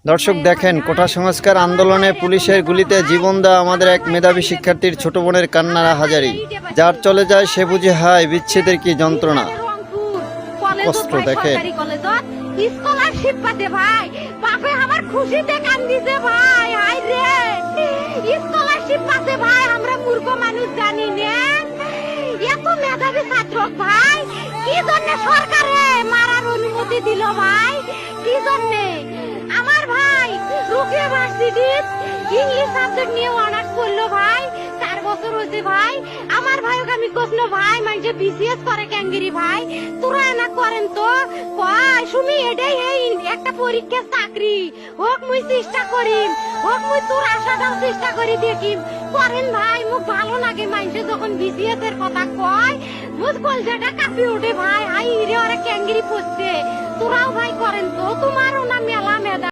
দর্শক দেখেন, কোটা সংস্কার আন্দোলনে পুলিশের গুলিতে জীবন দেওয়া আমাদের এক মেধাবী শিক্ষার্থীর ছোট বোনের কান্নার হাজারি। যার চলে যায় সে বুঝে হায় বিচ্ছেদের কি যন্ত্রণা। কষ্ট দেখেন। স্কলারশিপ পাতে ভাই, বাপে আমার খুশিতে কান্দিছে ভাই। হাই রে, স্কলারশিপ পাতে ভাই, আমরা মূর্খ মানুষ জানি না। এত মেধাবী ছাত্র ভাই, কি জন্য সরকারে মারার অনুমতি দিল ভাই? কি জন্য? আমার ভাই রুকিয়া ভার্সিটি ইংলিশ সাবজেক্ট নিয়ে অনার্স করলো ভাই, 4 বছর হয়েছে ভাই। আমার ভাইকে আমি কইল ভাই মানে বিসিএস করে ক্যাঙ্গিরি ভাই, তোরা না করেন তো কয় শুনি এটাই এই একটা পরীক্ষা চাকরি হোক, মুই চেষ্টা করিম, হোক মুই তোর আশাটাও চেষ্টা করি দেখিম। করেন ভাই, মুখ ভালো লাগে মানুষে যখন বিসিএস এর কথা কয়, মুখ কলজাটা কাঁপি ওঠে ভাই। হাই রে, ওরা ক্যাঙ্গিরি পড়ছে। তোরাও ভাই করেন তো, তোমারও না মেলা মেধা।